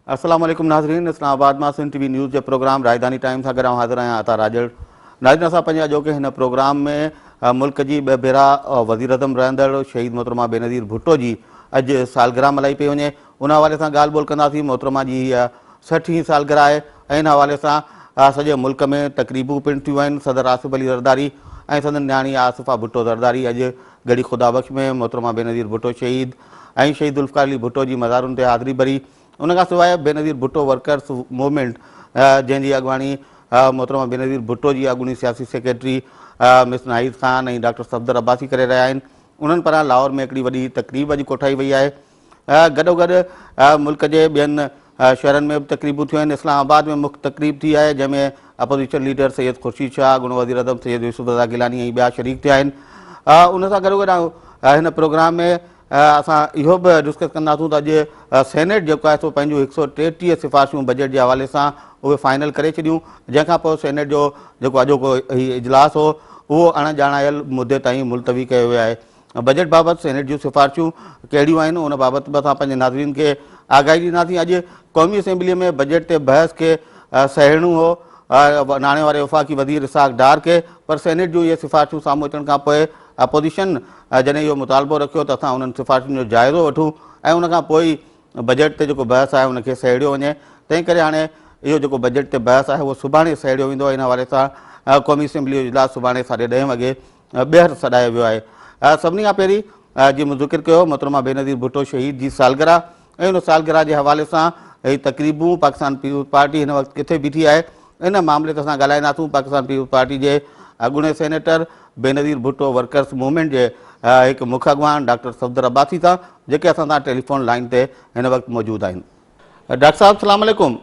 अस्सलाम वालेकुम नाज़रीन, इस्लामाबाद में सिंध टीवी न्यूज़ के प्रोग्राम राजधानी टाइम सां गॾु हाज़िर आहियां अता राजड़। नाज़रीन, असां पंहिंजे अॼोके हिन प्रोग्राम में मुल्क जी ॿ भेरा वज़ीर आज़म रहंदड़ शहीद मोहतरमा बेनज़ीर भुट्टो जी अॼु सालगिरह मल्हाई पई वञे। उन हवाले सां ॻाल्हि ॿोल कंदासीं। मोहतरमा जी हीअ 60वीं सालगिरह आहे ऐं हिन हवाले सां सॼे मुल्क में तक़रीबूं पिणु थियूं आहिनि। सदर आसिफ अली ज़रदारी ऐं संदन न्याणी आसिफा भुट्टो ज़रदारी अॼु गड़ी ख़ुदा बख़्श में मोहतरमा बेनज़ीर भुट्टो शहीद ऐं शहीद ज़ुल्फ़िकार अली भुट्टो जी मज़ारुनि ते हाज़िरी भरी। उन खां सवाइ बेनज़ीर भुट्टो वर्कर्स मूवमेंट जंहिंजी अॻुवाणी मोहतरमा बेनज़ीर भुट्टो जी अॻूणी सियासी सेक्रेटरी मिस नाहिद ख़ान ऐं डॉक्टर सफ़दर अब्बासी करे रहिया आहिनि। उन्हनि पारां लाहौर में हिकिड़ी वॾी तक़रीब अॼु कोठाई वई आहे। गॾोगॾु मुल्क जे ॿियनि शहरनि में बि तक़रीबूं थियूं आहिनि। इस्लामाबाद में मुख्य तक़रीब थी आहे जंहिंमें अपोज़िशन लीडर सैयद ख़ुर्शीद शाह, अॻूणो वज़ीर आज़म सैयद यूसुफ रज़ा गिलानी ऐं ॿिया शरीक थिया आहिनि। उन सां गॾोगॾु हिन प्रोग्राम में असां इहो बि डिस्कस कंदासूं त अॼु सेनेट जेको आहे सो पंहिंजूं 133 सिफ़ारिशूं बजट जे हवाले सां उहे फाइनल करे छॾियूं। जंहिंखां पोइ सेनेट जो जेको अॼोको हीउ इजलास हो उहो अणॼाणायल मुदे ताईं मुलतवी कयो वियो आहे। बजट बाबति सेनेट जूं सिफ़ारिशूं कहिड़ियूं आहिनि उन बाबति बि असां पंहिंजे नाज़रीन खे आगाही ॾींदासीं। अॼु क़ौमी असेंबलीअ में बजट ते बहस खे सहिणो हो नाणे वारे वफ़ाक़ी वज़ीर इसहाक़ डार खे, पर सेनेट जूं इहे सिफ़ारिशूं साम्हूं अचण खां पोइ अपोज़िशन जॾहिं इहो मुतालबो रखियो त असां उन्हनि सिफ़ारिशुनि जो जाइज़ो वठूं ऐं उनखां पोइ बजट ते जेको बहस आहे उनखे सहेड़ियो वञे। तंहिं करे हाणे इहो जेको बजट ते बहस आहे उहो सुभाणे सहेड़ियो वेंदो। इन हवाले सां क़ौमी असेंबली जो इजलास सुभाणे 10:30 वॻे ॿीहर सॾायो वियो आहे। सभिनी खां पहिरीं जीअं मूं ज़िक्र कयो मोहतरमा बेनज़ीर भुट्टो शहीद जी सालगिरह ऐं उन सालगिरह जे हवाले सां हीअ तक़रीबूं पाकिस्तान पीपुल्स पार्टी हिन वक़्तु किथे बीठी आहे इन मामले ते असां ॻाल्हाईंदासूं। पाकिस्तान पीपुल्स पार्टी जे अॻूणे senator Benazir Bhutto workers movement जे हिकु मुख्य अॻवान डॉक्टर सफ़दर अब्बासी सां जेके असां सां टेलीफोन लाइन ते हिन वक़्तु मौजूदु आहिनि। डॉक्टर साहब सलाम अलैकुम।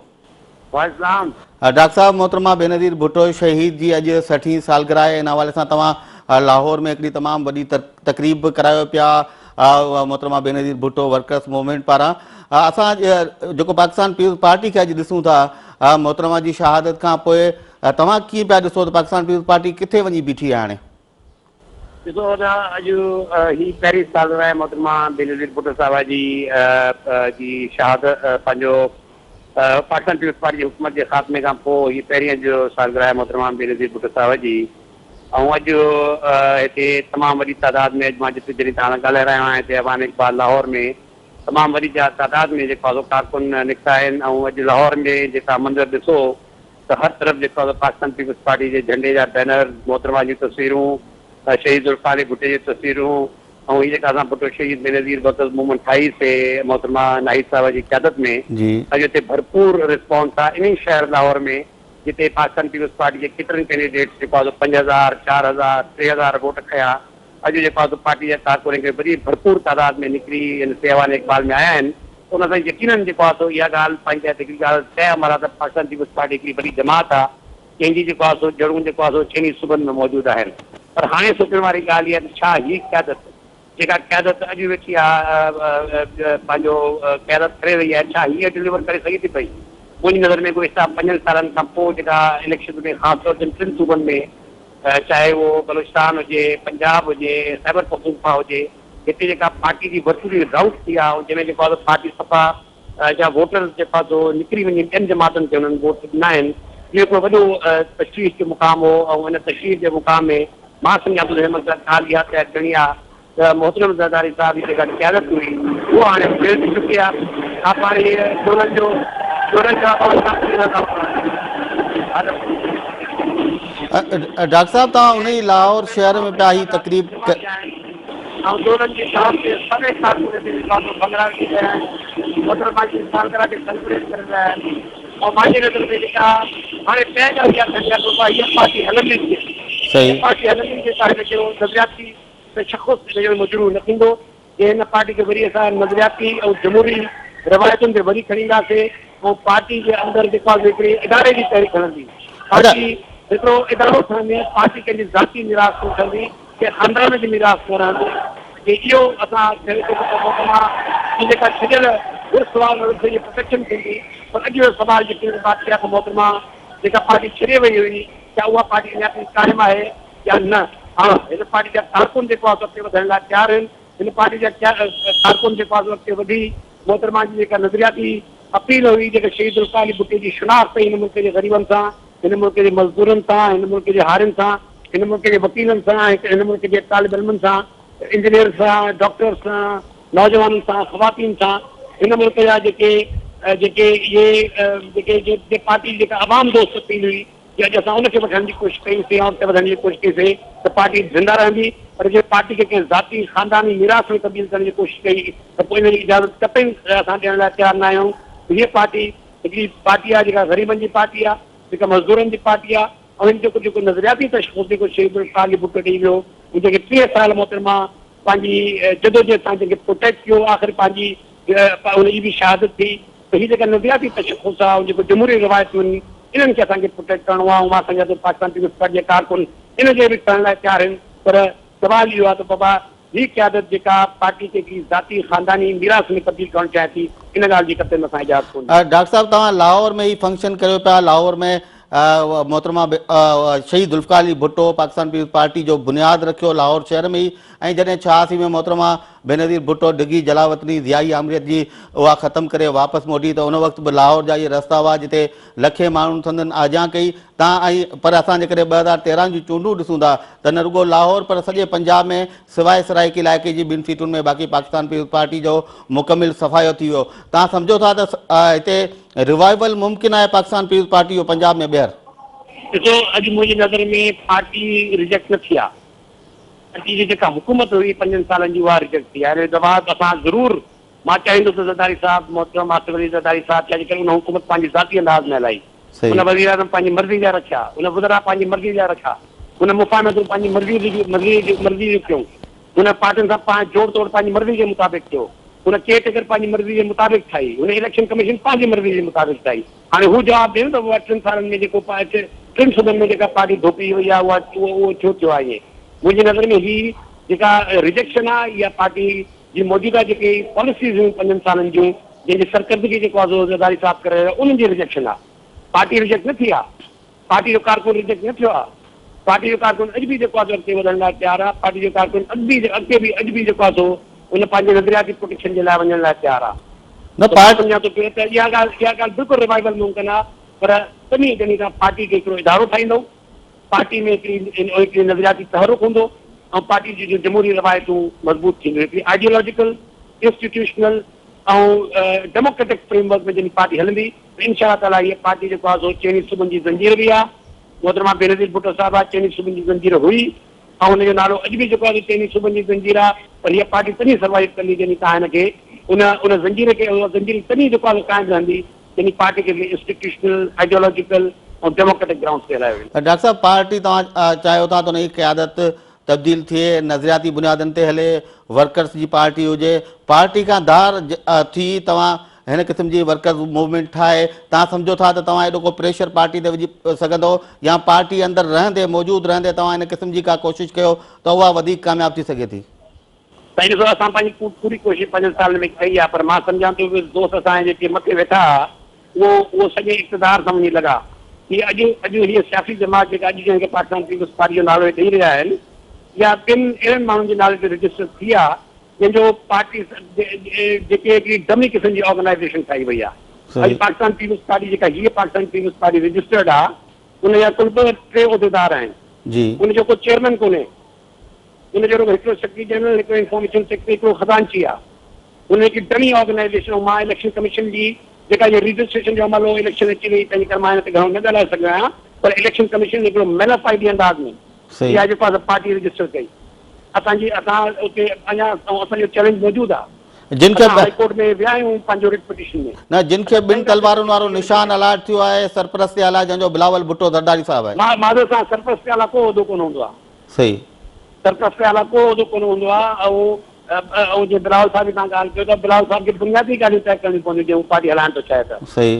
डॉक्टर साहब, मोहतरमा बेनज़ीर भुट्टो शहीद जी अॼु 60वीं सालगिरह आहे। इन हवाले सां तव्हां लाहौर में हिकिड़ी तमामु वॾी तक़रीब बि करायो पिया मोहतरमा बेनज़ीर भुट्टो वर्कर्स मूवमेंट पारां। असां जेको पाकिस्तान पीपुल्स पार्टी खे अॼु ॾिसूं था मोहतरमा जी शहादत खां पोइ तव्हां कीअं पिया ॾिसो त पाकिस्तान पीपुल्स पार्टी किथे वञी बीठी आहे हाणे? ॾिसो त अॼु ही पहिरीं सालगिरह आहे मोहतरमा बेनज़ीर भुट्टो साहिब जी शहादत पंहिंजो पाकिस्तान पीपुल्स पार्टी जी हुकूमत जे ख़ात्मे खां पोइ ही पहिरीं अॼु सालगिरह आहे मोहतरमा बेनज़ीर भुट्टो साहिब जी। ऐं अॼु हिते तमामु वॾी तादाद में अॼु मां जिते जॾहिं तव्हां ॻाल्हाए रहियो आहियां हिते अवान इक़बाल लाहौर में तमामु वॾी तादाद में जेको आहे कारकुन निकिता आहिनि। ऐं अॼु लाहौर में जेका मंज़र ॾिसो त हर तरफ़ जेको आहे पाकिस्तान पीपुल्स पार्टी जे झंडे जा बैनर, मोहतरमा जी तस्वीरूं, शहीद ज़ुल्फ़िकार अली भुट्टे जी तस्वीरूं ऐं हीअ जेका असां भुट्टो शहीद बेनज़ीर वर्कर्स मूवमेंट ठाहीसीं मोहतरमा नाहिद साहिब जी क़यादत में अॼु हिते भरपूर रिस्पॉन्स आहे। इन ई शहर लाहौर में जिते पाकिस्तान पीपुल्स पार्टी जे केतिरनि कैंडिडेट्स जेको आहे 5000, 4000, 3000 वोट खया। अॼु जेको आहे पार्टी जे कारकुन खे वॾी भरपूर तादाद में निकिरी हिन अवान इक़बाल में आया आहिनि। उन सां यकीननि जेको आहे इहा ॻाल्हि पंहिंजे हिकिड़ी ॻाल्हि तय अमल त पाकिस्तान पीपुल्स पार्टी हिकिड़ी वॾी जमात आहे कंहिंजी जेको आहे सो जड़ूं जेको आहे सो चइनी सूबनि में मौजूदु आहिनि। पर हाणे सोचण वारी ॻाल्हि इहा त छा हीअ क़यादत जेका क़यादत अॼु वेठी आहे पंहिंजो क़यादत करे रही आहे छा हीअ डिलीवर करे सघे थी पई? मुंहिंजी नज़र में कोई हिसाब 5 सालनि खां पोइ जेका इलेक्शन में ख़ासि तौर ते 3 सूबनि में चाहे उहो बलोचिस्तान हुजे, पंजाब हुजे, खैबर पख्तूनख्वा हुजे, हिते जेका पार्टी जी वर्चुअली राउट थी आहे जंहिंमें जेको आहे पार्टी सफ़ा जा वोटर जेको आहे निकिरी वञे ॿियनि जमातुनि खे हुननि वोट ॾिना आहिनि। इहो हिकिड़ो वॾो तशरीफ़ जो मुक़ाम हो ऐं हिन तशरीफ़ जे मुक़ाम में मां सम्झां थो हिन मक़सदु ॻाल्हि इहा तय करणी आहे त मोहतरम ज़रदारी साहिब जी जेका क़यादत हुई उहा हाणे फेल थी चुकी आहे। पाण डॉक्टर साहब, तव्हां उन ई लाहौर शहर में पिया ही तक़रीब मजरू न थींदो हिन पार्टी खे वरी असां नज़रियाती ऐं जमहूरी रवायतुनि ते वरी खणी ईंदासीं। पोइ पार्टी जे अंदरि जेको आहे हिकिड़े इदारे जी तहरीक खणंदी। पार्टी हिकिड़ो इदारो ठहंदी, पार्टी कंहिंजी ज़ाती मिरास कोन ठहंदी, कंहिं ख़ानदान जी मिरास कोन रहंदी। इहो असां जेका छॾियल जी प्रोटेक्शन थींदी। पर अॼु जो सवाल जेकी बात कया त मोहतरमा जेका पार्टी छॾे वई हुई क्या उहा पार्टी अञा ताईं क़ाइमु आहे या न? हा, हिन पार्टी जा कारकुन जेको आहे अॻिते वधण लाइ तयारु आहिनि। हिन पार्टी जा कारकुन जेको आहे अॻिते वधी मोहतरमा जी जेका नज़रियाती अपील हुई जेका शहीद ज़ुल्फ़िकार अली भुट्टो जी शिनाख्त हिन मुल्क जे ग़रीबनि सां, हिन मुल्क जे मज़दूरनि सां, हिन मुल्क जे हारियुनि सां, हिन मुल्क जे वकीलनि सां, हिन मुल्क जे तालिब इल्मनि सां, इंजीनियर सां, डॉक्टर सां, नौजवाननि सां, ख़वातीन सां, हिन मुल्क जा जेके इहे पार्टी जेका अवाम दोस्त अपील हुई कि अॼु असां उनखे वठण जी कोशिशि कईसीं ऐं अॻिते वधण जी कोशिशि कईसीं त पार्टी ज़िंदा रहंदी। पर जे पार्टी खे कंहिं ज़ाती ख़ानदानी मिरास में तब्दील करण जी कोशिशि कई त पोइ इन जी इजाज़त कतई असां ॾियण लाइ तयारु न आहियूं। हीअ पार्टी हिकिड़ी पार्टी आहे जेका ग़रीबनि जी पार्टी आहे, जेका मज़दूरनि जी पार्टी आहे ऐं हिन जो जेको नज़रियाती तशख़ुस जेको शहीद ज़ुल्फ़िकार अली भुट्टो ॾेई वियो, हू जेके 30 साल मोहतरमा पंहिंजी जदोजहद सां जेके प्रोटेक्ट कयो, आख़िर पंहिंजी हुनजी बि शहादत थी। त हीअ जेका नज़रियाती तशख़ुस आहे जेको जमहूरी रिवायतूं आहिनि इन्हनि खे असांखे प्रोटेक्ट करिणो आहे। ऐं मां सम्झां थो पाकिस्तान पीपुल्स पार्टी जे कारकुन इन जे बि करण लाइ तयारु आहिनि। पर सवाल इहो आहे त बाबा हीअ क़यादत जेका पार्टी खे हिकिड़ी ज़ाती ख़ानदानी मिरास में तब्दील करणु चाहे थी, इन ॻाल्हि जी कतई असां इजाज़त कोन्हे। डॉक्टर साहब तव्हां लाहौर में ही फंक्शन कयो पिया, लाहौर में मोहतरमा शहीद ज़ुल्फ़िकार अली भुट्टो पाकिस्तान पीपुल्स पार्टी जो बुनियादु रखियो लाहौर शहर में ही, ऐं जॾहिं 86 में मोहतरमा बेनज़ीर भुट्टो डिघी जलावतनी ज़ियाई आमरीत जी उहा ख़तमु करे वापसि मोटी त उन वक़्तु बि लाहौर जा इहे रस्ता हुआ जिते लखे माण्हुनि संदनि आजा कई तव्हां। ऐं पर असां जेकॾहिं 2013 जी चूंडूं ॾिसूं था त न रुगो लाहौर पर सॼे पंजाब में सवाइ सराइकी इलाइक़े जी 2 सीटुनि में बाक़ी पाकिस्तान पीपुल्स पार्टी जो मुकमिल सफ़ायो थी वियो। तव्हां सम्झो था त हिते रिवाइवल मुमकिन आहे पाकिस्तान पीपुल्स पार्टी जो पंजाब में ॿीहर? ॾिसो, अॼु मुंहिंजी नज़र में पार्टी रिजेक्ट न थी आहे। पार्टी जी जेका हुकूमत हुई 5 सालनि जी उहा रिजेक्ट थी आहे। दफ़ा असां ज़रूरु मां चाहींदुसि ज़रदारी साहिबु मोहतरम आसिफ अली ज़रदारी साहिबु छा जे करे उन हुकूमत पंहिंजी ज़ाती अंदाज़ में हलाई, उन वज़ीर आज़म पंहिंजी मर्ज़ी जा रखिया, उन वज़रा पंहिंजी मर्ज़ी जा रखिया, उन मुफ़ाहमतूं पंहिंजी मर्ज़ी जूं कयूं, उन पार्टियुनि सां पाण जोड़ तोड़ पंहिंजी मर्ज़ी जे मुताबिक़ कयो, उन केयर पंहिंजी मर्ज़ी जे मुताबिक़ ठाही, उन इलेक्शन कमीशन पंहिंजी मर्ज़ी जे मुताबिक़ ठाही। हाणे हू जवाबु ॾियनि त उहा 3 सालनि में जेको 3 सूबनि में जेका पार्टी धोपी वई आहे उहो छो थियो आहे। ईअं मुंहिंजी नज़र में ही जेका रिजेक्शन आहे इहा पार्टी जी मौजूदा जेके पॉलिसीज़ हुयूं 5 सालनि जूं जंहिंजी सरकर्दगी जेको आहे ज़रदारी साहिबु करे रहियो उन्हनि जी रिजेक्शन आहे। पार्टी रिजेक्ट न थी आहे, पार्टी जो कारकुन रिजेक्ट न थियो आहे। पार्टी जो कारकुन अॼु बि जेको आहे अॻिते वधण लाइ तयारु आहे। पार्टी जो कारकुन अॼु बि जेको आहे सो उन पंहिंजे नज़रियाती प्रोटेक्शन जे लाइ वञण लाइ तयारु आहे। न सम्झां थो पियो त इहा ॻाल्हि बिल्कुलु रिवाइवल मुमकिन आहे। पर तॾहिं जॾहिं तव्हां पार्टी खे हिकिड़ो इदारो ठाहींदो, पार्टी में हिकिड़ी नज़रियाती तहरुक हूंदो ऐं पार्टी जी जमहूरी रवायतूं मज़बूत थींदियूं, हिकिड़ी आइडियोलॉजिकल इंस्टीट्यूशनल ऐं डेमोक्रेटिक फ्रेमवर्क में जॾहिं पार्टी हलंदी त इंशा ताला इहा पार्टी जेको आहे सो चइनी सूबनि जी ज़ंजीर बि आहे। मोहतरमा बेनज़ीर भुट्टो साहिबु आहे, चइनी सूबनि जी ज़ंजीर हुई ऐं हुनजो नालो अॼु बि जेको आहे चइनी सूबनि जी ज़ंजीर आहे। पर हीअ पार्टी तॾहिं सर्वाइव कंदी जॾहिं तव्हां हिनखे उन ज़ंजीर खे ज़ंजीर तॾहिं जेको आहे क़ाइमु रहंदी जॾहिं पार्टी खे इंस्टीट्यूशनल आइडियोलॉजिकल ऐं डेमोक्रेटिक ग्राउंड्स ते हलायो वेंदो। डॉक्टर साहब पार्टी तव्हां चाहियो था त उन जी क़यादत तब्दील थिए, नज़रियाती बुनियादनि ते हले, वर्कर्स जी पार्टी हुजे, पार्टी खां धार थी तव्हां हिन क़िस्म जी वर्कर्स मूवमेंट ठाहे, तव्हां सम्झो था त तव्हां एॾो को प्रेशर पार्टी ते विझी सघंदो या पार्टी अंदरि रहंदे मौजूदु रहंदे तव्हां हिन क़िस्म जी का कोशिशि कयो त उहा वधीक कामयाबु थी सघे थी? साईं ॾिसो, असां पंहिंजी पूरी कोशिशि 5 सालनि में कई आहे। पर मां सम्झां थो दोस्त असांजे जेके मथे वेठा उहो सॼे इक़्तिदार सां वञी लॻा। हीअ अॼु हीअ सियासी जमात जेका अॼु जंहिंखे पाकिस्तान पीपुल्स पार्टी जो नालो ॾेई रहिया आहिनि या 2 अहिड़नि माण्हुनि जे नाले ते रजिस्टर थी आहे जंहिंजो पार्टी जेके हिकिड़ी डमी क़िस्म जी ऑर्गेनाइज़ेशन ठाही वई आहे। अॼु पाकिस्तान पीपुल्स पार्टी जेका हीअ पाकिस्तान पीपुल्स पार्टी रजिस्टर्ड आहे उनजा कुल 3 उहिदेदार आहिनि। उनजो को चेयरमैन कोन्हे, उनजो हिकिड़ो सेक्रेटरी जनरल, हिकिड़ो इंफॉर्मेशन सेक्रेटरी, हिकिड़ो खज़ानची आहे। उन हिकिड़ी डमी ऑर्गेनाइज़ेशन ऐं मां इलेक्शन कमीशन जी जेका इहो रजिस्ट्रेशन जो अमल हो इलेक्शन अची वई तंहिंजे करे मां हिन ते घणो न ॻाल्हाए सघंदो आहियां। पर इलेक्शन कमीशन हिकिड़ो मैनिफाइड अंदाज़ में इहा जेको आहे पार्टी रजिस्टर कई। असां उते अञा असांजो चैलेंज मौजूदु आहे। जिन खे हाई कोर्ट में विया आहियूं पंहिंजो रिट पिटीशन में न जिन खे 2 तलवारुनि वारो निशान अलाट थियो आहे सरपरस्ती आला जंहिंजो बिलावल भुट्टो ज़रदारी साहिबु आहे। माधव सां सरपरस्ती आला को उहिदो कोन हूंदो आहे। सही, सरपरस्ती आला को उहिदो कोन हूंदो आहे। ऐं जीअं बिलावल साहिब जी तव्हां ॻाल्हि कयो त बिलावल साहिब खे बुनियादी ॻाल्हियूं तय करणी पवंदियूं जीअं हू पार्टी हलाइण थो चाहे त। सही,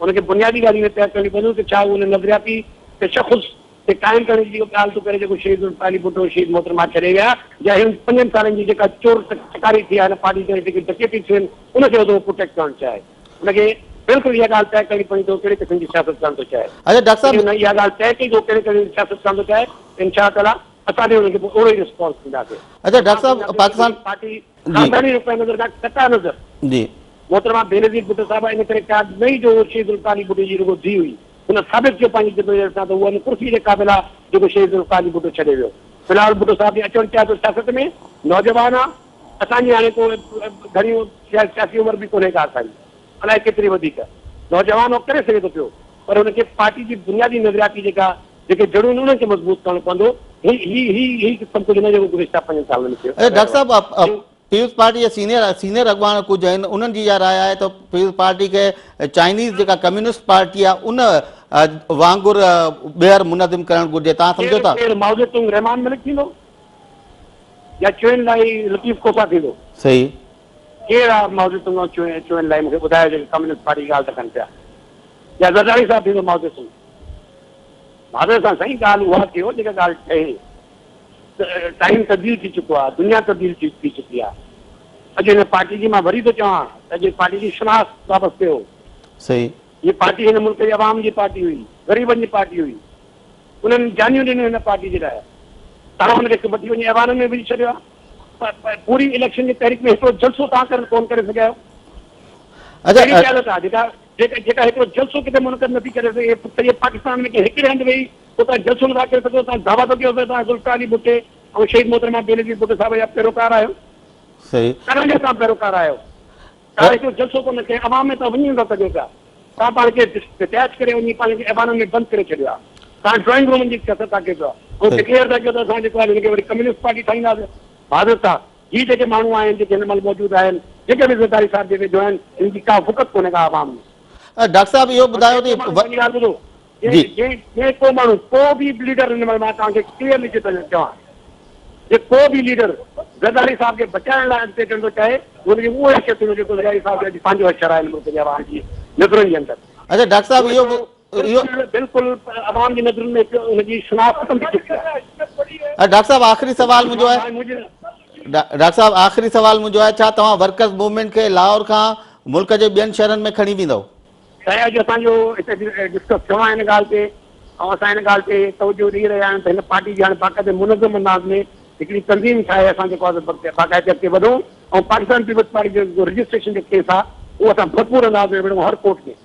हुनखे बुनियादी ॻाल्हियूं तय करणी पवंदियूं कि छा उन नज़रियाती तशख़ुस ते क़ाइमु करण जी ॻाल्हि थो करे जेको शहीद ज़ुल्फ़िकार अली भुट्टो शहीद मोहतरमा छॾे विया या हिन 5 सालनि जी जेका चोर चकारी थी आहे हिन पार्टी ते जेकी डकैती थियनि उनखे उहो प्रोटेक्ट करणु चाहे। उनखे बिल्कुलु इहा ॻाल्हि तय करणी पवंदी कहिड़े क़िस्म जी सियासत करणु थो चाहे। अच्छा डॉक्टर साहब इहा ॻाल्हि तय कई जो कहिड़े क़िस्म जी सियासत करणु थो चाहे इंशा ताला असां ॾे हुनखे ओड़ो ई रिस्पॉन्स ॾींदासीं। अच्छा डॉक्टर साहब पाकिस्तान पार्टी ख़ानदानी रुपए नज़र खां कटा नज़र जी मोहतरमा बेनज़ीर भुट्टो साहब इन करे काद नहीं जो शहीद ज़ुल्फ़िकार अली भुट्टो जी रुगो धी हुई हुन साबित कयो पंहिंजी जदोजहद सां त उहा कुर्सी जे क़ाबिल आहे जेको शहीद ज़ुल्फ़िकार अली भुट्टो छॾे वियो। फ़िलहाल भुट्टो साहब जी अचणु चाहिए थो सियासत में, नौजवान आहे, असांजी हाणे को घणियूं सियासी उमिरि बि कोन्हे का असांजी, अलाए केतिरी वधीक नौजवान उहो करे सघे थो पियो, पर हुनखे पार्टी जी बुनियादी नज़रियाती जेके जड़ूं आहिनि उन्हनि खे मज़बूत करणो पवंदो। ही सभु कुझु न जेको गुज़िश्ता 5 सालनि में थियो। डॉक्टर साहब पीपल्स पार्टी जे सीनियर अॻवान कुझु आहिनि, उन्हनि जी इहा राय आहे त पीपल्स पार्टी खे चाइनीज़ जेका कम्युनिस्ट पार्टी आहे उन वांगुरु ॿीहर मुनज़िम करणु घुरिजे, तव्हां सम्झो था? माओ तुंग रहमान मलिक थींदो या चुन लाइ लतीफ़ कोसा थींदो? सही। केरु आहे माओ तुंग चुन लाइ मूंखे ॿुधायो जेके कम्युनिस्ट पार्टी जी ॻाल्हि था कनि पिया? या ज़रदारी साहब थींदो माओ तुंग? माधव सां साईं ॻाल्हि उहा थियो जेका ॻाल्हि ठहे। टाइम तब्दील थी चुको आहे, दुनिया तब्दील थी चुकी आहे। अॼु हिन पार्टी जी मां वरी थो चवां त अॼु पार्टी जी शनाख़्त वापसि कयो। सही। ये पार्टी हिन मुल्क जी आवाम जी पार्टी हुई, ग़रीबनि जी पार्टी हुई, उन्हनि जानियूं ॾिनियूं हिन पार्टी जे लाइ। तव्हां हुनखे वठी वञी ऐवान में विझी छॾियो आहे। पूरी इलेक्शन जी तहरीक में हिकिड़ो जलसो तव्हां कोन करे सघिया आहियो। अहिड़ी ॻाल्हि आहे जेका हिकिड़ो जलसो किथे मुनक़द नथी करे सघे। सॼे पाकिस्तान में हिकिड़े हंधि वेही तव्हां जलसो नथा करे सघो, तव्हां दावा थो कयो तव्हां ज़ुल्फ़िकार अली भुट्टो ऐं शहीद मोहतरमा बेनज़ीर भुट्टो साहब जा पैरोकार आहियो। सही। करण जो तव्हां पैरोकार आहियो। तव्हां हिकिड़ो जलसो कोन कयो, अवाम में तव्हां वञी नथा सघो पिया। तव्हां पाण खे डिटैच करे वञी पाण खे ऐवान में बंदि करे छॾियो आहे। तव्हां ड्रॉइंग रूम जी सियासत था कयो पिया ऐं डिक्लेयर था कयो त असां जेको आहे हिनखे वरी कम्युनिस्ट पार्टी ठाहींदासीं। बहादुर साहब ही जेके माण्हू आहिनि जेके हिन महिल मौजूदु आहिनि, जेके बि ज़रदारी साहब जेके जो आहिनि, हिन जी का फ़ुक़त कोन्हे का आवाम में। डॉक्टर साहब इहो ॿुधायो जे को माण्हू को बि लीडर हिन महिल मां तव्हांखे क्लियरली चवां, जे को बि लीडर ज़रदारी साहब खे बचाइण लाइ अॻिते अचणु थो चाहे हुनखे उहो शख़्स हुजे जेको ज़रदारी साहब अॼु पंहिंजो अक्षर आहे मुल्क जे आवाम जी नज़रुनि जे अंदरि। अच्छा डॉक्टर साहब इहो बिल्कुलु आवाम जी नज़रुनि में हुनजी शनाख़्त ख़तम थी चुकी आहे। डॉक्टर साहब आख़िरी सवाल मुंहिंजो आहे, डॉक्टर साहब आख़िरी सवाल मुंहिंजो आहे, छा तव्हां वर्कर्स मूवमेंट खे लाहौर खां मुल्क जे ॿियनि शहरनि में खणी वेंदव? साईं अॼु असांजो हिते डिस्कस थियो आहे हिन ॻाल्हि ते ऐं असां हिन ॻाल्हि ते तवजो ॾेई रहिया आहियूं त हिन पार्टी जी हाणे बाक़ाइदे मुनज़म अंदाज़ में हिकिड़ी तंज़ीम ठाहे असां जेको आहे बाक़ाइदे अॻिते वधूं ऐं पाकिस्तान पीपल्स पार्टी जो जेको रजिस्ट्रेशन जो केस आहे उहो असां भरपूर अंदाज़ में विढ़ूं हर कोर्ट में,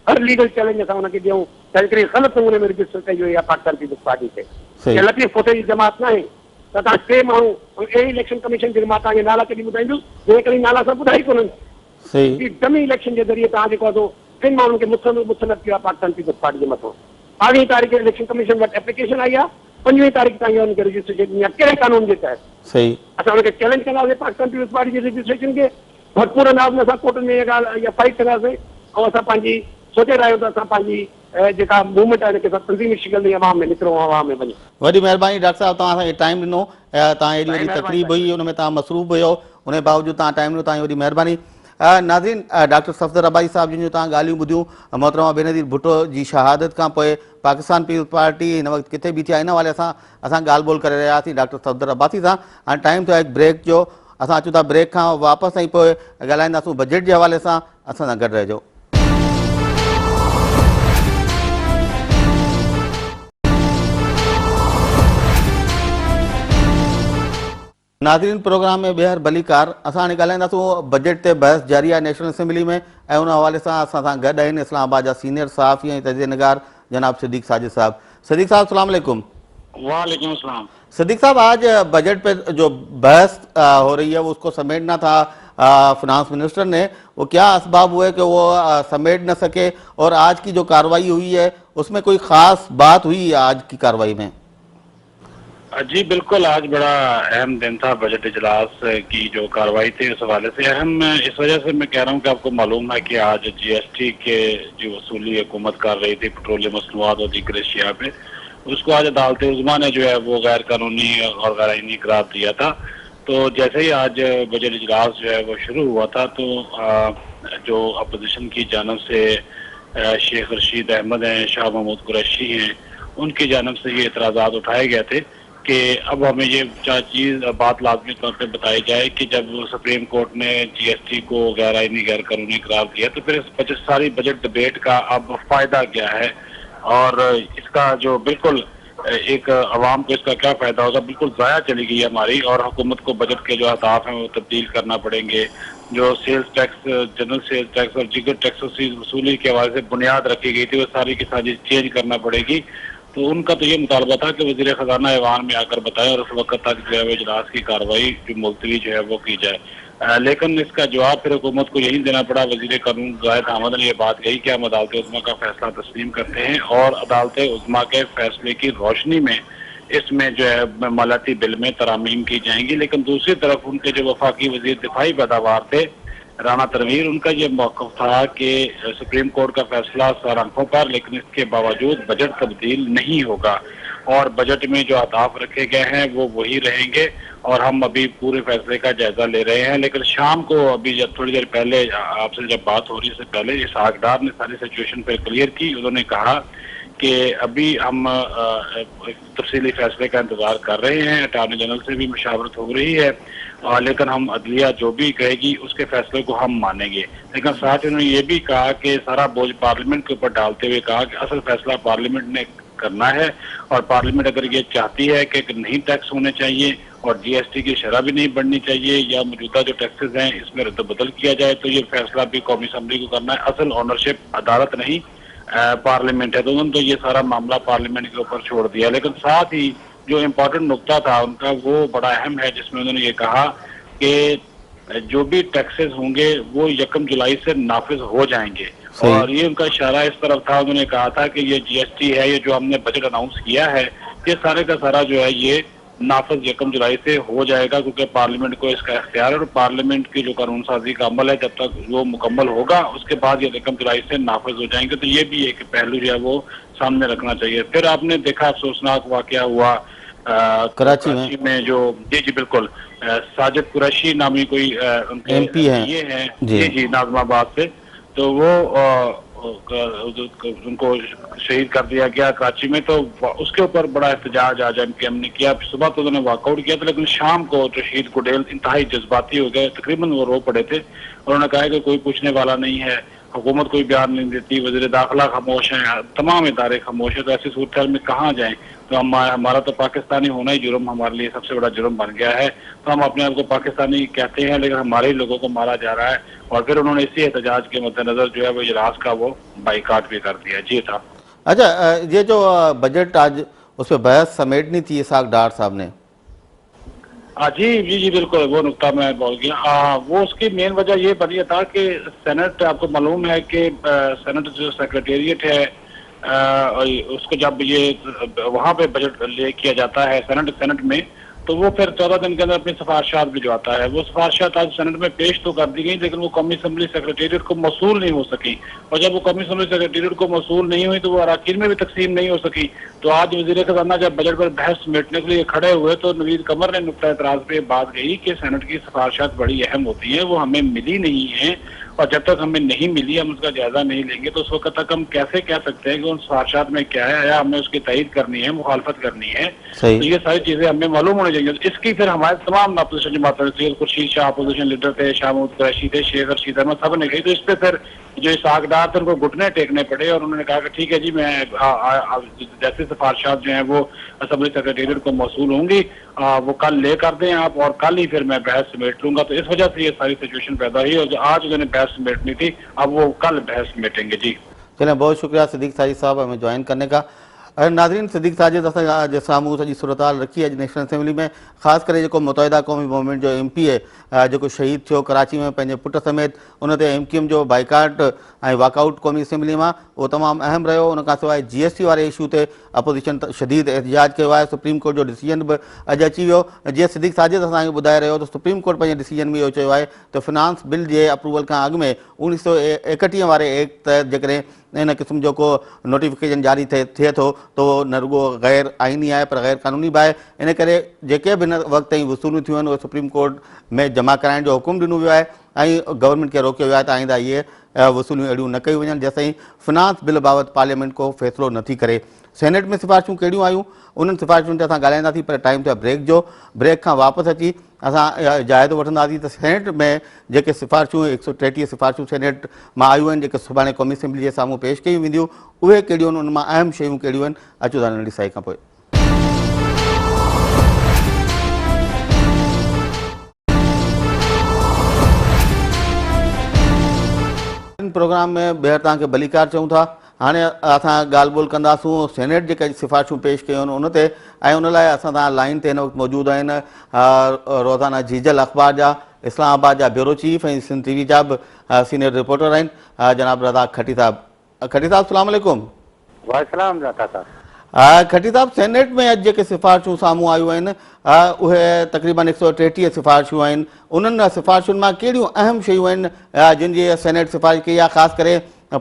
हर लीगल चैलेंज असां हुनखे ॾियूं त हिकिड़ी ग़लति नमूने में रजिस्टर कई वई आहे पाकिस्तान पीपल्स पार्टी ते। लतीफ़ कोसे जी जमात न आहे त तव्हां टे माण्हू अहिड़ी इलेक्शन कमीशन जे मां तव्हांखे नाला कॾहिं ॿुधाईंदुसि जंहिं करे नाला सभु ॿुधाई कोन्हनि। डमी इलेक्शन जे ज़रिए तव्हां जेको आहे टिनि माण्हुनि खे मुस्तनद कयो आहे पाकिस्तान पीपल्स पार्टी जे मथां। 22 तारीख़ इलेक्शन कमीशन वटि एप्लीकेशन आई आहे, 25 तारीख़ ताईं हुनखे रजिस्ट्रेशन ॾिनी आहे कहिड़े कानून जे तहत। सही। असां हुनखे चैलेंज कंदासीं पाकिस्तान पीपल्स पार्टी जे रजिस्ट्रेशन खे भरपूर अंदाज़ में असां कोर्टनि में इहा ॻाल्हि इहा फाइट कंदासीं ऐं असां पंहिंजी सोचे रहिया आहियूं त असां पंहिंजी जेका मूवमेंट आहे हिनखे तंज़ीमी शिकल में आवाम में निकिरूं, आवाम में वञूं। वॾी महिरबानी डॉक्टर साहब, तव्हां असांखे टाइम ॾिनो, तव्हां एॾी वॾी तकलीफ़ हुई हुन में तव्हां मसरूफ़ हुयो, उन बावजूदि तव्हां टाइम ॾिनो, तव्हांजी वॾी महिरबानी। नाज़रीन, डॉक्टर सफ़दर अब्बासी साहब जिन तव्हां ॻाल्हियूं ॿुधियूं मोहतरमा बेनज़ीर भुट्टो जी शहादत खां पोइ पाकिस्तान पीपल्स पार्टी हिन वक़्तु किथे बीठी आहे, इन हवाले सां असां ॻाल्हि ॿोल करे रहियासीं डॉक्टर सफ़दर अब्बासी सां। हाणे टाइम थियो आहे ब्रेक जो, असां अचूं था ब्रेक खां वापसि ऐं पोइ ॻाल्हाईंदासीं बजट जे हवाले सां। असां सां गॾु रहिजो। नाज़रीन, प्रोग्राम में ॿीहर भलीकार असां हाणे ॻाल्हाईंदासीं बजट ते बहस जारी आहे नेशनल असेंबली में ऐं उन हवाले सां असां सां गॾु आहिनि इस्लामाबाद जा सीनियर सहाफ़ी ऐं तजज़िया निगार जनाब सिद्दीक़ साजिद साहब। सिद्दीक़ साहब अस्सलाम वालेकुम। वालेकुम अस्सलाम। सिद्दीक़ साहब, आज बजट पे जो बहस हो रही है वो उसको समेटना था फिनांस मिनिस्टर ने, वो क्या असबाब हुए कि वो समेट न सके और आज की जो कार्रवाई हुई है उसमें कोई ख़ास बात हुई आज की कार्रवाई में? जी बिल्कुल, आज बड़ा अहम दिन था बजट इजलास की जो कार्रवाई थी उस हवाले से अहम इस वजह से मैं कह रहा हूँ कि आपको मालूम है कि आज GST के जो वसूली हुकूमत कर रही थी पेट्रोलियम मसनूआत और दीगर अशिया पे, उसको आज अदालत उज़्मा ने जो है वो गैर कानूनी और गैर आईनी करार दिया था। तो जैसे ही आज बजट इजलास जो है वो शुरू हुआ था तो जो अपोजिशन की जानब से शेख रशीद अहमद हैं, शाह महमूद कुरैशी हैं, उनकी जानब से ये एतराज़ात उठाए गए थे कि अब हमें ये चीज़ बात लाजमी तौर पे बताई जाए कि जब सुप्रीम कोर्ट ने GST को गैर आईनी गैर कानूनी करार दिया तो फिर इस सारी बजट डिबेट का अब फ़ायदा क्या है और इसका जो बिल्कुल एक अवाम को इसका क्या फ़ायदा होगा, बिल्कुल ज़ाया चली गई हमारी और हुकूमत को बजट के जो अहदाफ हैं वो तब्दील करना पड़ेंगे, जो sales tax, general sales tax और जिगर टैक्स वसूली के हवाले से बुनियाद रखी गई थी, वो सारी की सारी चेंज करना पड़ेगी। तो उनका तो ये मुतालबा था कि वज़ीर ख़जाना ऐवान में आकर बताएं और उस वक्त तक जो है वो इजलास की कार्रवाई जो मुलतवी जो है वो की जाए। लेकिन इसका जवाब फिर हुकूमत को यही देना पड़ा। वज़ीर कानून ज़ाहिद अहमद ने ये बात कही कि हम अदालत उज़्मा का फैसला तस्लीम करते हैं और अदालत उज़्मा के फैसले की रोशनी में इसमें जो है मालाती बिल में तरामीम की जाएंगी। लेकिन दूसरी तरफ उनके जो वफाकी वज़ीर दिफाई पैदावार थे राना तनवीर, उनका ये मौक़िफ़ था कि सुप्रीम कोर्ट का फैसला सर आंखों पर, लेकिन इसके बावजूद बजट तब्दील नहीं होगा और बजट में जो अहदाफ रखे गए हैं वो वही रहेंगे और हम अभी पूरे फैसले का जायजा ले रहे हैं। लेकिन शाम को अभी जब थोड़ी देर पहले आपसे जब बात हो रही है, पहले इसहाक डार ने सारी सिचुएशन पर क्लियर की। उन्होंने कहा कि अभी हम तफसीली फैसले का इंतजार कर रहे हैं, अटॉर्नी जनरल से भी मुशावरत हो रही है, लेकिन हम अदलिया जो भी कहेगी उसके फैसले को हम मानेंगे। लेकिन साथ ही उन्होंने ये भी कहा कि सारा बोझ पार्लियामेंट के ऊपर डालते हुए कहा कि असल फैसला पार्लियामेंट ने करना है और पार्लियामेंट अगर ये चाहती है कि नहीं टैक्स होने चाहिए और जीएसटी की शरह भी नहीं बढ़नी चाहिए या मौजूदा जो टैक्सेस हैं इसमें रद्द-बदल किया जाए, तो ये फैसला भी कौमी असम्बली को करना है। असल ओनरशिप अदालत नहीं पार्लियामेंट है, तो उन्होंने तो ये सारा मामला पार्लियामेंट के ऊपर छोड़ दिया। लेकिन साथ ही जो इम्पोर्टेंट नुकता था उनका वो बड़ा अहम है, जिसमें उन्होंने ये कहा कि जो भी टैक्सेस होंगे वो 1 जुलाई से नाफिज हो जाएंगे। और ये उनका इशारा इस तरफ था, उन्होंने कहा था कि ये जीएसटी है, ये जो हमने बजट अनाउंस किया है, ये सारे का सारा जो है ये नाफिज 1 जुलाई से हो जाएगा, क्योंकि पार्लियामेंट को इसका इख्तियार है और पार्लियामेंट की जो कानून साजी का अमल है जब तक वो मुकम्मल होगा उसके बाद ये 1 जुलाई से नाफिज हो जाएंगे। तो ये भी एक पहलू जो है वो सामने रखना चाहिए। फिर आपने देखा अफसोसनाक वाकया हुआ कराची में जो जी बिल्कुल साजिद कुरैशी नामी कोई उनके एमपी हैं, ये हैं जी नाज़िमाबाद से, तो वो उनको शहीद कर दिया गया कराची में। तो उसके ऊपर बड़ा एहतजाज आज एमकेएम ने किया। सुबह तो उन्होंने वॉकआउट किया था, लेकिन शाम को रशीद गुडेल इंतहाई जज्बाती हो गए, तकरीबन वो रो पड़े थे। उन्होंने कहा कि कोई पूछने वाला नहीं है, हुकूमत कोई बयान नहीं देती, वज़ीर दाखिला खामोश हैं, तमाम इदारे खामोश है। तो ऐसी सूरत में कहाँ जाएं? तो हमारा तो पाकिस्तानी होना ही जुर्म हमारे लिए सबसे बड़ा जुर्म बन गया है। तो हम अपने आप को पाकिस्तानी कहते हैं, लेकिन हमारे ही लोगों को मारा जा रहा है। और फिर उन्होंने इसी एहतजाज के मद्देनजर जो है वो इजलास का वो बाइकाट भी कर दिया। जी था। अच्छा, ये जो बजट आज उस पर बहस समेटनी थी इसहाक डार साहब ने। जी बिल्कुल, वो नुकता मैं बोल गया। वो उसकी मेन वजह ये बनी था कि सेनेट, आपको मालूम है कि सेनेट जो सेक्रेटेरिएट है उसको जब ये वहाँ पे बजट ले किया जाता है सेनेट में, तो वो फिर 14 दिन के अंदर अपनी सिफारिशात भिजवाता है। वो सिफारिशात आज सेनेट में पेश तो कर दी गई, लेकिन वो कौमी असम्बली सेक्रेटेरिएट को मौसूल नहीं हो सकी। और जब वो कौमी असम्बली सेक्रेटेरिएट को मौसूल नहीं हुई तो वो अराकीन में भी तकसीम नहीं हो सकी। तो आज वज़ीर ख़ज़ाना जब बजट पर बहस समेटने के लिए खड़े हुए तो नवीद कमर ने नुक्ता एतराज़ पे बात कही कि सेनेट की सिफारिशात बड़ी अहम होती हैं, वो हमें मिली नहीं है और जब तक हमें नहीं मिली हम उसका जायजा नहीं लेंगे तो उस वक्त तक हम कैसे कह सकते हैं कि उन सिफारिशात में क्या है, या हमें उसकी तईद करनी है, मुखालफत करनी है। तो ये सारी चीजें हमें मालूम होनी चाहिए। इसकी फिर हमारे तमाम अपोजिशन जमातें, सैयद खुर्शीद शाह अपोजिशन लीडर थे, शाह महमूद कुरैशी थे, शेख रशीद अहमद, सब ने कही। तो इस पर फिर जो इसहाक डार थे उनको घुटने टेकने पड़े और उन्होंने कहा कि ठीक है जी, मैं जैसे सिफारिशात जो हैं वो असम्बली सेक्रेटेरिएट को मौसूल होंगी, वो कल ले कर दें आप, और कल ही फिर मैं बहस समेट लूंगा। तो इस वजह से ये सारी सिचुएशन पैदा हुई और आज उन्होंने बहस समेटनी थी, अब वो कल बहस समेटेंगे। जी चलें, बहुत शुक्रिया सिद्दीक साजिद साहब हमें ज्वाइन करने का। नाज़रीन, सिद्दीक साजिद असां साम्हूं सॼी सूरत हाल रखी अॼु नेशनल असेंबली में, ख़ासि करे जेको मुतहिदा क़ौमी मूवमेंट जो एमपी आहे जेको शहीद थियो कराची में पंहिंजे पुट समेत, उन ते एमकेएम जो बाइकाट ऐं वॉकआउट क़ौमी असम्बली मां उहो तमामु अहम रहियो। उन खां सवाइ जीएसटी वारे इशू ते अपोजिशन शदीद एहतजाज कयो आहे। सुप्रीम कोर्ट जो डिसीजन बि अॼु अची वियो। जीअं सिद्दीक साजिद असांखे ॿुधाए रहियो त सुप्रीम कोर्ट पंहिंजे डिसीजन में इहो चयो आहे त फिनांस बिल जे अप्रूवल खां अॻु में 1931 वारे एक्ट तहत जेकॾहिं इन क़िस्म जो को नोटिफिकेशन जारी थिए थो त उहो न रुॻो गैर आइनी आहे पर गैर कानूनी बि आहे। इन करे जेके बि हिन वक़्त ताईं वसूलियूं थियूं आहिनि उहे सुप्रीम कोर्ट में जमा कराइण जो हुकुम ॾिनो वियो आहे ऐं गवर्नमेंट खे रोकियो वियो आहे त आईंदा इहे वसूलियूं अहिड़ियूं न कयूं वञनि जेसिताईं फिनांस बिल बाबति पार्लियामेंट को फ़ैसिलो नथी करे। सेनेट में सिफारिशूं कहिड़ियूं आयूं उन्हनि सिफारिशुनि ते असां ॻाल्हाईंदासीं, पर टाइम थियो आहे ब्रेक जो। ब्रेक खां वापसि अची असां जाइज़ो वठंदासीं त सेनेट में जेके सिफारिशूं 133 सिफारिशूं सेनेट मां आयूं आहिनि जेके सुभाणे क़ौमी असम्बली जे साम्हूं पेश कयूं वेंदियूं, उहे कहिड़ियूं आहिनि, उन मां अहम शयूं कहिड़ियूं आहिनि, अचो था नंढी साई खां पोइ। प्रोग्राम में ॿीहर तव्हांखे भलीकार चऊं था। हाणे असां ॻाल्हि ॿोल कंदासूं सेनेट जेके सिफ़ारिशूं पेश कयूं आहिनि उन ते, ऐं उन लाइ असां तव्हां लाइन ते हिन वक़्तु मौजूदु आहिनि रोज़ाना जीजल अख़बार जा, इस्लामाबाद जा ब्यूरो चीफ ऐं सिंध टीवी जा बि सीनियर रिपोर्टर आहिनि जनाब रज़ाक खटी साहब। खटी साहब सलाम अलैकुम। वालेकुम सलाम। खटी साहब, सेनेट में अॼु जेके सिफ़ारिशूं साम्हूं आयूं आहिनि उहे तक़रीबन 133 सिफ़ारिशूं आहिनि। उन्हनि सिफ़ारिशुनि मां कहिड़ियूं अहम शयूं आहिनि जिन जी सेनेट सिफ़ारिश कई आहे, ख़ासि करे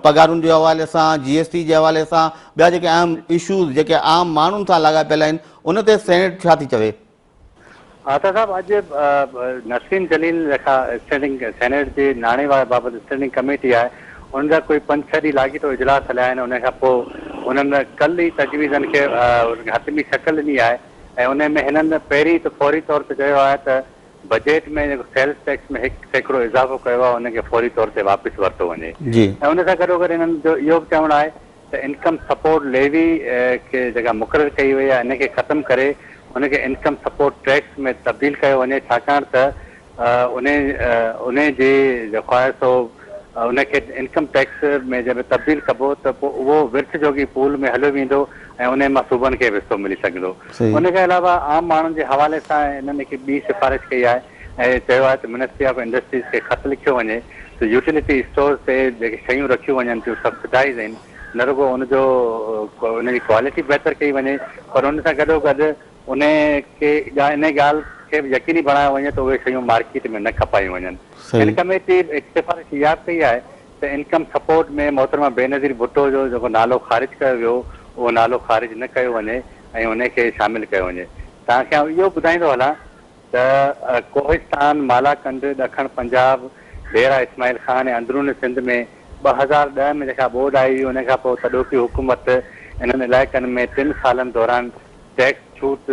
पगारुनि जे हवाले सां, GST जे हवाले सां, ॿिया जेके अहम इशूज़ जेके आम माण्हुनि सां लाॻापियल आहिनि, उन ते सेनेट छा थी चवे? आता साहब, अॼु नसीम जलील जेका स्टैंडिंग सेनेट जी नाणे बाबति स्टैंडिंग कमेटी आहे, उन जा कोई 5-6 ॾींहं लाॻीतो इजलास हलिया आहिनि। उन खां पोइ उन्हनि कल्ह ई तजवीज़नि खे हथमी शक्ल ॾिनी आहे ऐं उन में हिननि पहिरीं त फौरी तौर ते चयो आहे त बजट में जेको सेल्स टैक्स में 1% इज़ाफ़ो कयो आहे उनखे फौरी तौर ते वापसि वरितो वञे। ऐं उन सां गॾोगॾु हिननि जो इहो बि चवणु आहे त इनकम सपोर्ट लेवी खे जेका मुक़ररु कई वई आहे इनखे ख़तमु करे उनखे इनकम सपोर्ट टैक्स में तब्दील कयो वञे, छाकाणि त उन जी जेको आहे सो उनखे इनकम टैक्स में जॾहिं तब्दील कबो त पोइ उहो विर्थ जोगी पूल में हलियो वेंदो ऐं उन मां सूबनि खे हिसो मिली सघंदो। उनखे अलावा आम माण्हुनि जे हवाले सां हिननि हिकु ॿी सिफ़ारिश कई आहे ऐं चयो आहे त मिनिस्ट्री ऑफ इंडस्ट्रीज़ खे ख़त लिखियो वञे त यूटिलिटी स्टोर ते जेके शयूं रखियूं वञनि थियूं सब्सिडाइज़ आहिनि, न रुगो उनजो उनजी क्वालिटी बहितर कई वञे, पर उन सां गॾोगॾु उन खे इन ॻाल्हि खे बि यकीनी बणायो वञे त उहे शयूं मार्केट में न खपायूं वञनि। हिन कमेटी हिकु सिफ़ारिश यादि कई आहे त इनकम सपोर्ट में मोहतरमा बेनज़ीर भुट्टो जो जेको नालो ख़ारिज कयो वियो उहो नालो ख़ारिज न कयो वञे ऐं उनखे शामिलु कयो वञे। तव्हांखे आउं इहो ॿुधाईंदो हलां त कोहिस्तान, मालाकंड, ॾखण पंजाब, डेरा इस्माइल खान ऐं अंदरूनी सिंध में 2010 में जेका बोर्ड आई हुई उन खां पोइ तॾोकी हुकूमत इन्हनि इलाइक़नि में 3 सालनि दौरान टैक्स छूट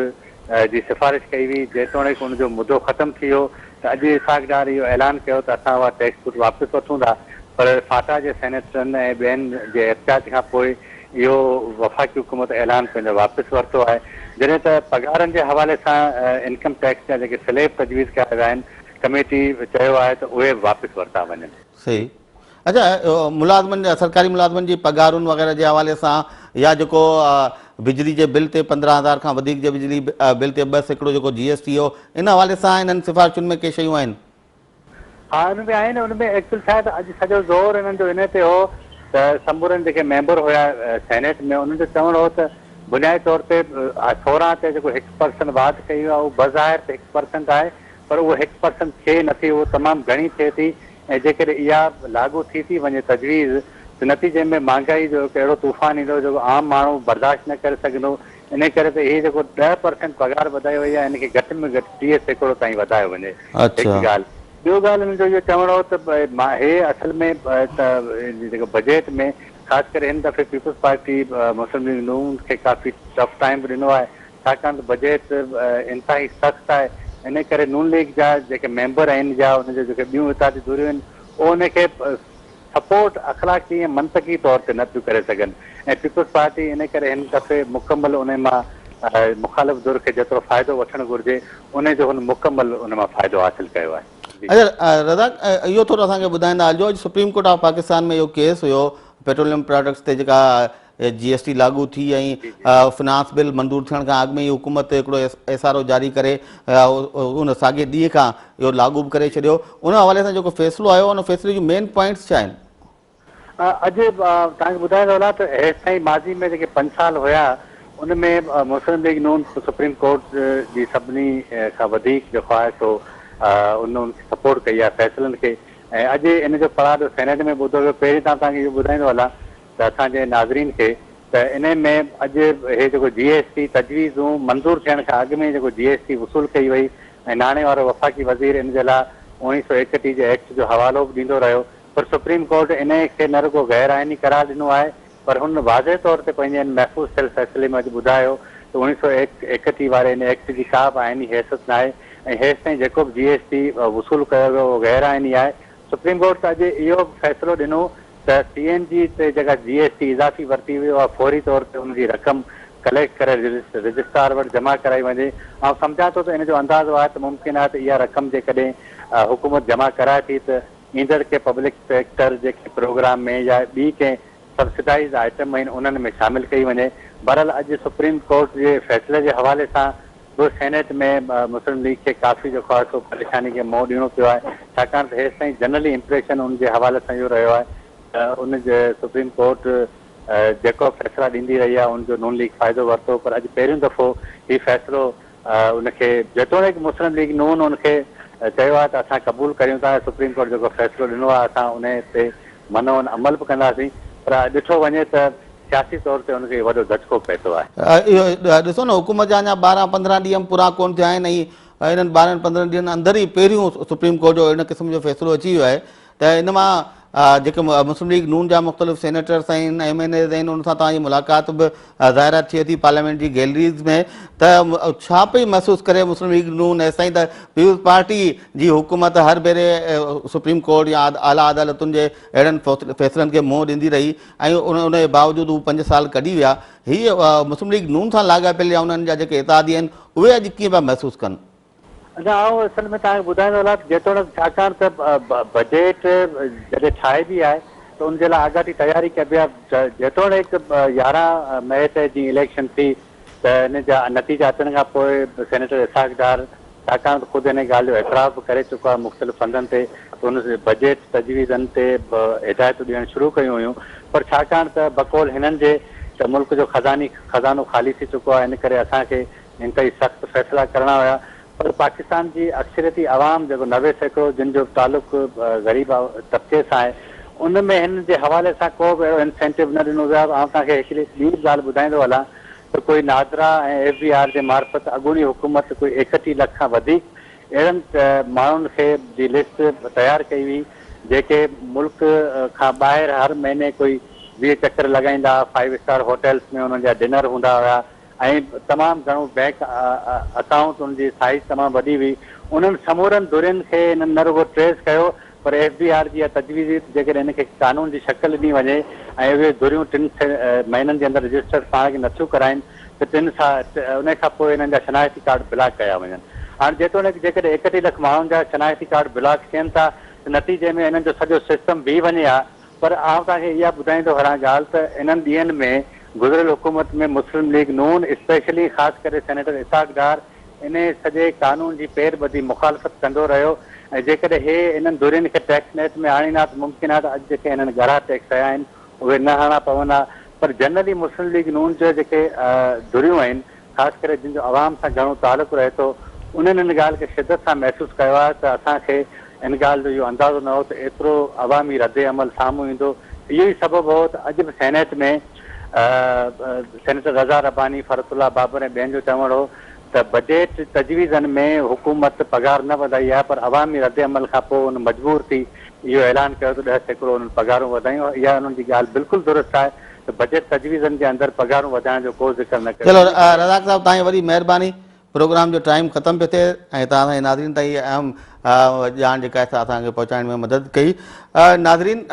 जी सिफ़ारिश कई हुई, जेतोणीकि उनजो मुदो ख़तमु थी वियो त अॼु सागदार इहो ऐलान कयो त असां उहा टैक्स छूट वापसि वठूं था, पर फाटा जे सेनेटरनि ऐं ॿियनि जे एहतियात खां पोइ इहो वफ़ाक़ी हुकूमत ऐलान पंहिंजो वापसि वरितो आहे। जॾहिं त पघारनि जे हवाले सां इनकम टैक्स जा जेके स्लैब तजवीज़ कया विया आहिनि, कमेटी चयो आहे त उहे वापसि वरिता वञनि। सही। अच्छा, मुलाज़िमनि सरकारी मुलाज़िमनि जी पघारुनि वग़ैरह जे हवाले सां या जेको बिजली जे बिल ते 15,000 खां वधीक जे बिजली बिल ते 2% जेको GST हो, इन हवाले सां इन्हनि सिफ़ारिशुनि में के शयूं आहिनि? हा, हुन में आहिनि। हुन में एक्चुअल छा आहे त अॼु सॼो ज़ोर हिननि जो इन ते हो त समूरनि जेके मेंबर हुया सेनेट में उन्हनि जो चवणु हो त बुनियादी तौर ते 16 ते जेको 1% वाध कई आहे उहो बज़ाहिर त 1% आहे, पर उहो 1% थिए नथी, उहो तमामु घणी थिए थी ऐं जेकॾहिं इहा लागू थी वञे तजवीज़ त नतीजे में महांगाई जो अहिड़ो तूफ़ान ईंदो जेको आम माण्हू बर्दाश्त न करे सघंदो। इन करे त इहे जेको 10% पघार वधाई वई आहे इनखे घटि में घटि 30% ताईं वधायो वञे। हिकु ॻाल्हि। ॿियो ॻाल्हि हिन जो इहो चवणु हो त हे असल में जेको बजट में ख़ासि करे हिन दफ़े पीपल्स पार्टी मुस्लिम लीग नून खे काफ़ी टफ टाइम बि ॾिनो आहे, छाकाणि त बजट इंतिहाई सख़्तु आहे। इन करे नून लीग जा जेके मेंबर आहिनि या उनजो जेके ॿियूं इतादी दूरियूं आहिनि उहो उनखे सपोर्ट अख़लाक़ी ऐं मंतकी तौर ते न थियूं करे सघनि ऐं पीपल्स पार्टी इन करे हिन दफ़े मुकमल उन मां मुखालिफ़ दुर खे जेतिरो फ़ाइदो वठणु घुरिजे उनजो हुन मुकमल उन मां फ़ाइदो हासिलु कयो आहे। अच्छा रज़ाक, इहो थोरो असांखे ॿुधाईंदा हलिजो, अॼु सुप्रीम कोर्ट ऑफ पाकिस्तान में इहो केस हुयो पेट्रोलियम प्रोडक्ट्स ते जेका GST लागू थी ऐं फिनांस बिल मंज़ूर थियण खां अॻु में ई हुकूमत हिकिड़ो SRO जारी करे उन साॻे ॾींहं खां इहो लागू बि करे छॾियो। उन हवाले सां जेको फ़ैसिलो आयो उन फ़ैसिले जूं मेन पॉइंट्स छा आहिनि? अॼु तव्हांखे ॿुधाईंदो हलां त हेसिताईं माज़ी में जेके 5 साल हुया उन में मुस्लिम लीग नून सुप्रीम कोर्ट जी सभिनी खां वधीक जेको आहे सो उनखे सपोर्ट कई आहे फ़ैसिलनि खे ऐं अॼु इन जो पढ़ाव सेनेट में ॿुधो वियो। पहिरीं तव्हांखे इहो ॿुधाईंदो हलां त असांजे नाज़रीन खे त इन में अॼु हे जेको GST तजवीज़ूं मंज़ूर थियण खां अॻु में जेको GST वसूल कई वई ऐं नाणे वारो वफ़ाक़ी वज़ीर इन जे लाइ 1931 जे एक्ट जो हवालो बि ॾींदो रहियो, पर सुप्रीम कोर्ट इन खे न रुगो गैर आइनी करार ॾिनो आहे, पर हुन वाज़े तौर ते पंहिंजे महफ़ूज़ थियल फ़ैसिले में अॼु ॿुधायो त 1931 वारे इन एक्ट जी का बि आइनी हैसियत न आहे ऐं हेसिताईं जेको बि GST वसूल कयो वियो उहो गैर आइनी आहे। सुप्रीम कोर्ट त अॼु इहो फ़ैसिलो ॾिनो त CNG ते जेका GST इज़ाफ़ी वरिती हुई उहा फौरी तौर ते हुनजी रक़म कलेक्ट करे रजिस्ट्रार वटि जमा कराई वञे। ऐं सम्झां थो त इन जो अंदाज़ो आहे त मुमकिन आहे त इहा रक़म जेकॾहिं हुकूमत जमा कराए थी त ईंदड़ के पब्लिक सेक्टर जेके प्रोग्राम में या ॿी कंहिं सब्सिडाइज़ आइटम आहिनि उन्हनि में शामिल कई वञे। बहरहाल अॼु सुप्रीम कोर्ट जे फ़ैसिले जे हवाले सां बि सेनेट में मुस्लिम लीग खे काफ़ी जेको आहे सो परेशानी खे मुंहुं ॾियणो पियो आहे, छाकाणि त हेसि ताईं जनरली इम्प्रेशन उनजे हवाले सां इहो रहियो आहे त उन जे सुप्रीम कोर्ट जेको फ़ैसिला ॾींदी रही आहे उनजो नून लीग फ़ाइदो वरितो, पर अॼु पहिरियों दफ़ो हीउ फ़ैसिलो उनखे जेतोणीकि मुस्लिम लीग नून उनखे चयो आहे त असां क़बूल करियूं था, सुप्रीम कोर्ट जेको फ़ैसिलो ॾिनो आहे असां उन ते मनो अमल बि कंदासीं, पर ॾिठो वञे त सियासी तौर ते उनखे वॾो झटको पए थो आहे। इहो ॾिसो न, हुकूमत जा अञा 12-15 ॾींहं पूरा कोन थिया आहिनि ऐं इन्हनि 12-15 ॾींहंनि अंदरि ई पहिरियों सुप्रीम कोर्ट जो इन क़िस्म जो फ़ैसिलो अची वियो आहे त इन मां जेके मुस्लिम लीग नून जा मुख़्तलिफ़ सेनेटर्स आहिनि, MNAs आहिनि, उन सां तव्हांजी मुलाक़ात बि ज़ाहिर थिए थी पार्लियामेंट जी गैलरीज़ में, त छा पई महसूसु करे मुस्लिम लीग नून ऐं ताईं त पीपुल्स पार्टी जी हुकूमत हर भेरे सुप्रीम कोर्ट या आला अदालतुनि जे अहिड़नि फ़ैसिलनि खे मुंहुं ॾींदी रही ऐं उनजे बावजूदि हू 5 साल कढी विया। हीअ मुस्लिम लीग नून सां लाॻापियल या उन्हनि जा जेके इतादी आहिनि उहे अॼु कीअं पिया महसूसु कनि? अच्छा, आउं असल में तव्हांखे ॿुधाईंदो हलां जेतोणीकि छाकाणि त बजट जॾहिं ठाहिबी आहे त उनजे लाइ आगाटी तयारी कबी आहे। जेतोणीकि 11 मई ते जीअं इलेक्शन थी त इन जा नतीजा अचण खां पोइ सेनेटर इसहाक डार छाकाणि त ख़ुदि इन ॻाल्हि जो एतिराफ़ बि करे चुको आहे मुख़्तलिफ़ फंडनि ते, त उन बजट तजवीज़नि ते हिदायतूं ॾियणु शुरू कयूं हुयूं, पर छाकाणि त बक़ौल हिननि जे त मुल्क जो खज़ानो ख़ाली थी चुको आहे, इन करे असांखे इंतई सख़्तु फ़ैसिला करणा हुया। पर पाकिस्तान जी अक्सरियती आवाम जेको 90% जिन जो तालुक़ु ग़रीब तबिके सां आहे, उन में हिन जे हवाले सां को बि अहिड़ो इंसेंटिव न ॾिनो वियो आहे। तव्हांखे हिकिड़ी ॿी ॻाल्हि ॿुधाईंदो हलां त कोई नादरा ऐं FBR जे मार्फत अॻूणी हुकूमत कोई 31 लख खां वधीक अहिड़नि माण्हुनि खे जी लिस्ट तयारु कई हुई जेके मुल्क खां ॿाहिरि हर महीने कोई 20 चकर लॻाईंदा, 5 स्टार होटल्स में उन्हनि जा डिनर हूंदा हुया ऐं तमामु घणो बैंक अकाउंट उनजी साइज़ तमामु वॾी हुई। उन्हनि समूरनि धुरियुनि खे इन्हनि न रुगो ट्रेस कयो, पर FBR जी तजवीज़ जेकॾहिं हिनखे कानून जी शक्ल ॾिनी वञे ऐं उहे धुरियूं 3 महीननि जे अंदरि रजिस्टर पाण खे नथियूं कराइनि त 3 साल उन खां पोइ हिननि जा शनाइती कार्ड ब्लॉक कया वञनि। हाणे जेतोणीकि जेकॾहिं 31 लख माण्हुनि जा शनाइती कार्ड ब्लॉक थियनि था त नतीजे में हिननि जो सॼो सिस्टम बीह वञे हा। पर आउं तव्हांखे इहा ॿुधाईंदो हलां ॻाल्हि त इन्हनि ॾींहंनि में गुज़िरियल हुकूमत में मुस्लिम लीग नून स्पेशली ख़ासि करे सेनेटर इसहाक डार इन सॼे कानून जी पेरबदी मुखालफ़त कंदो रहियो ऐं जेकॾहिं हे इन्हनि धुरियुनि खे टैक्स नेट में आणींदा त मुमकिन आहे त अॼु जेके हिननि ॻाढ़ा टैक्स आया आहिनि उहे न हणा पवंदा। पर जनरली मुस्लिम लीग नून जो जेके धुरियूं आहिनि ख़ासि करे जिन जो आवाम सां घणो तालुक़ु रहे थो, उन्हनि इन ॻाल्हि खे शिदत सां महसूसु कयो आहे त असांखे इन ॻाल्हि जो इहो अंदाज़ो न हो त एतिरो अवामी रद्द अमल साम्हूं ईंदो। इहो ई सबबु हो त अॼु बि सेनेट में सेनेटर रज़ा रब्बानी, फरतुल्ला बाबर ऐं ॿियनि जो चवणु हो त बजट तजवीज़नि में हुकूमत पघार न वधाई आहे, पर अवामी रद्द अमल खां पोइ उन मजबूर थी इहो ऐलान कयो त 10% उन्हनि पघारूं वधायूं। इहा उन्हनि जी ॻाल्हि बिल्कुलु दुरुस्त आहे त बजट तजवीज़नि जे अंदरि पघारूं वधाइण जो को ज़िक्र न कयो। चलो रज़ाक साहब, तव्हांजी वॾी महिरबानी। प्रोग्राम जो टाइम ख़तमु पियो थिए ऐं तव्हां असांजे नाज़रीन ताईं अहम ॼाण जेका आहे असांखे पहुचाइण में मदद कई। नाज़रीन,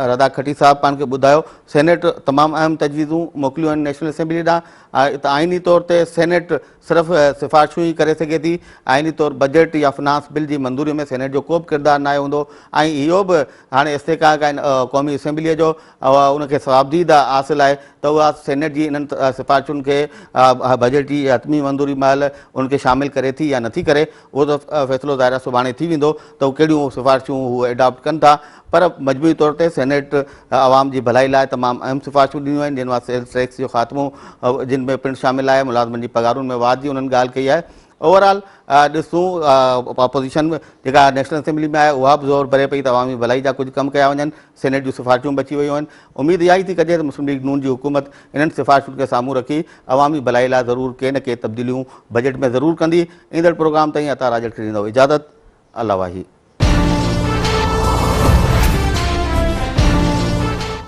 रज़ा खटी साहब पाण खे ॿुधायो सेनेट तमामु अहम तजवीज़ूं मोकिलियूं आहिनि नेशनल असेंबली ॾांहुं। त आइनी तौर ते सेनेट सिर्फ़ु सिफ़ारिशूं ई करे सघे थी, आइनी तौर बजट या फिनांस बिल जी मंज़ूरी में सेनेट जो को बि किरदारु न हूंदो। ऐं इहो बि हाणे इस्तेकाक आहिनि क़ौमी असेंबलीअ जो, उनखे सवाबदीद हासिलु आहे त उहा सेनेट जी इन्हनि सिफ़ारिशुनि खे बजट जी हतमी मंज़ूरी महिल उनखे शामिलु करे थी या नथी करे, उहो त फ़ैसिलो ज़ाहिर सुभाणे थी वेंदो त उहे कहिड़ियूं सिफ़ारिशूं उहे एडॉप्ट कनि था। पर मजमूई तौर ते सेनेट आवाम जी भलाई लाइ तमामु अहम सिफ़ारिशूं ॾिनियूं आहिनि, जिन मां सेल्स टैक्स जो ख़ात्मो जिन में पिणु शामिलु आहे, मुलाज़िमनि जी पघारुनि में वाध जी उन्हनि ॻाल्हि कई आहे। ओवरऑल ॾिसूं अपोज़िशन जेका नेशनल असेंबली में आहे उहा बि ज़ोर भरे पई त अवामी भलाई जा कुझु कमु कया वञनि, सेनेट जूं सिफ़ारिशूं बची वियूं आहिनि। उमेदु इहा ई थी कजे त मुस्लिम लीग नून जी हुकूमत इन्हनि सिफ़ारिशुनि खे साम्हूं रखी अवामी भलाई लाइ ज़रूरु के न के तब्दीलियूं बजट में ज़रूरु कंदी। ईंदड़ प्रोग्राम ताईं अता राजल खे ॾींदो इजाज़त। अल्लाह वाही।